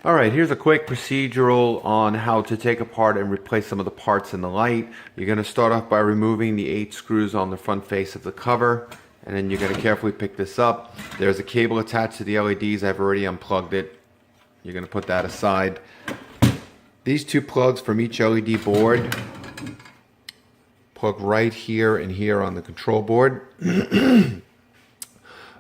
Alright, here's a quick procedural on how to take apart and replace some of the parts in the light. You're going to start off by removing the 8 screws on the front face of the cover, and then you're going to carefully pick this up. There's a cable attached to the LEDs. I've already unplugged it. You're going to put that aside. These 2 plugs from each LED board plug right here and here on the control board.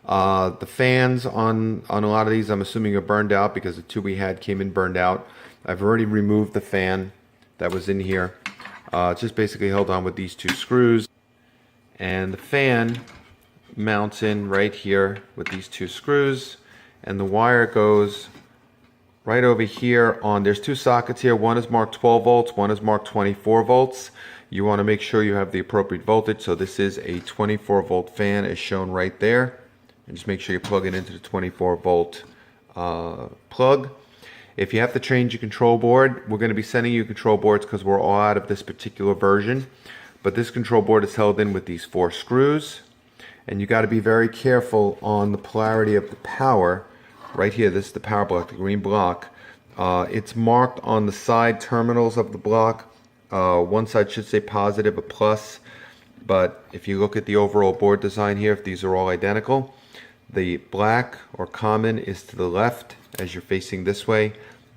The fans on a lot of these, I'm assuming, are burned out because the 2 we had came in burned out. I've already removed the fan that was in here. It's just basically held on with these 2 screws. And the fan mounts in right here with these 2 screws. And the wire goes right over here on, there's 2 sockets here. One is marked 12 volts, one is marked 24 volts. You want to make sure you have the appropriate voltage. So this is a 24 volt fan as shown right there. And just make sure you plug it into the 24 volt plug. If you have to change your control board, we're going to be sending you control boards because we're all out of this particular version. But this control board is held in with these 4 screws. And you got to be very careful on the polarity of the power. Right here, this is the power block, the green block. It's marked on the side terminals of the block. One side should say positive, a plus. But if you look at the overall board design here, if these are all identical, the black or common is to the left as you're facing this way.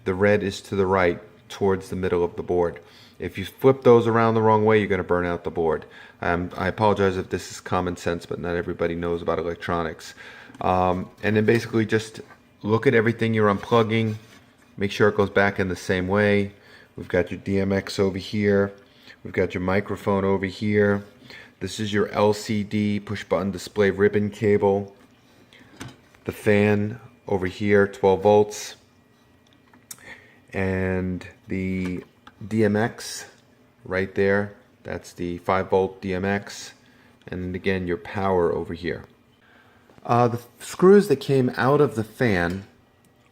The red is to the right towards the middle of the board. If you flip those around the wrong way, you're going to burn out the board. I apologize if this is common sense, but not everybody knows about electronics. And then basically just look at everything you're unplugging. Make sure it goes back in the same way. We've got your DMX over here. We've got your microphone over here. This is your LCD push button display ribbon cable. The fan over here, 12 volts. And the DMX right there, that's the 5 volt DMX. And again, your power over here. The screws that came out of the fan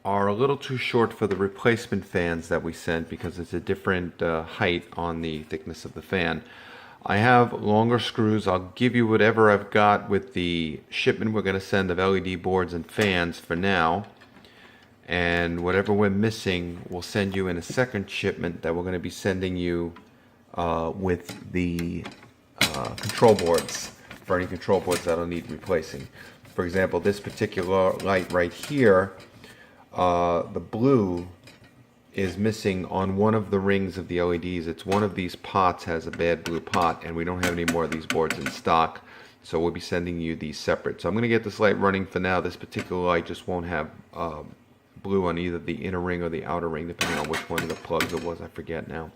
are a little too short for the replacement fans that we sent because it's a different height on the thickness of the fan. I have longer screws. I'll give you whatever I've got with the shipment we're going to send of LED boards and fans for now. And whatever we're missing, we'll send you in a second shipment that we're going to be sending you with the control boards, for any control boards that'll need replacing. For example, this particular light right here, the blue is missing on one of the rings of the LEDs. It's one of these pots has a bad blue pot, and we don't have any more of these boards in stock, so we'll be sending you these separate. So I'm going to get this light running for now. This particular light just won't have blue on either the inner ring or the outer ring, depending on which one of the plugs it was. I forget now.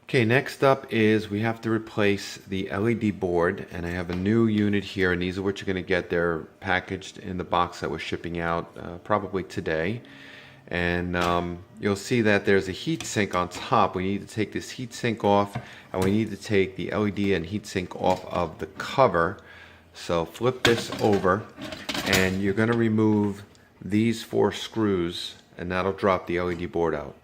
Okay, next up is we have to replace the LED board, and I have a new unit here, and these are what you're going to get. They're packaged in the box that we're shipping out probably today. And you'll see that there's a heat sink on top. We need to take this heat sink off, and we need to take the LED and heat sink off of the cover. So flip this over, and you're going to remove these 4 screws, and that'll drop the LED board out.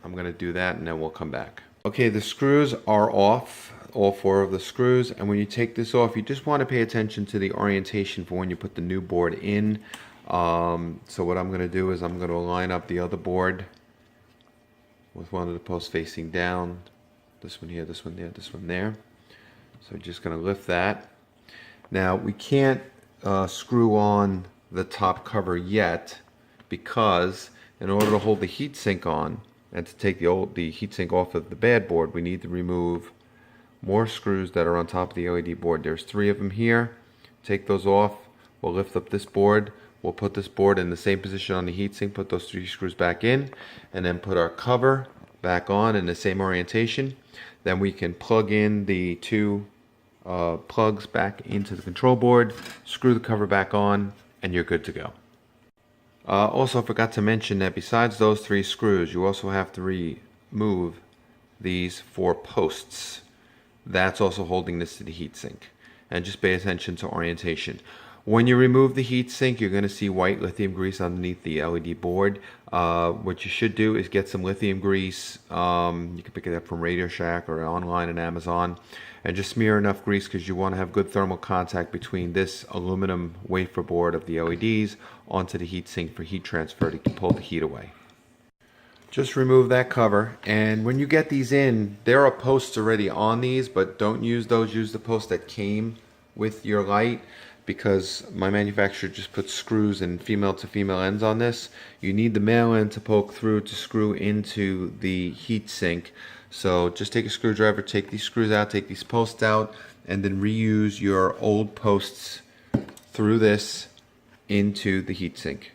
I'm going to do that, and then we'll come back. Okay, the screws are off, all 4 of the screws, and when you take this off, you just want to pay attention to the orientation for when you put the new board in. So what I'm going to do is I'm going to line up the other board with one of the posts facing down. This one here, this one there, this one there. So just going to lift that. Now we can't screw on the top cover yet because in order to hold the heatsink on and to take the heatsink off of the bad board, we need to remove more screws that are on top of the LED board. There's 3 of them here. Take those off. We'll lift up this board. We'll put this board in the same position on the heatsink, put those 3 screws back in, and then put our cover back on in the same orientation. Then we can plug in the 2 plugs back into the control board, screw the cover back on, and you're good to go. Also, I forgot to mention that besides those 3 screws, you also have to remove these 4 posts. That's also holding this to the heatsink. And just pay attention to orientation. When you remove the heatsink, you're going to see white lithium grease underneath the LED board. What you should do is get some lithium grease. You can pick it up from Radio Shack or online on Amazon. And just smear enough grease because you want to have good thermal contact between this aluminum wafer board of the LEDs onto the heatsink for heat transfer to pull the heat away. Just remove that cover, and when you get these in, there are posts already on these, but don't use those. Use the post that came with your light, because my manufacturer just puts screws and female to female ends on this. You need the male end to poke through to screw into the heat sink. So just take a screwdriver, take these screws out, take these posts out, and then reuse your old posts through this into the heat sink.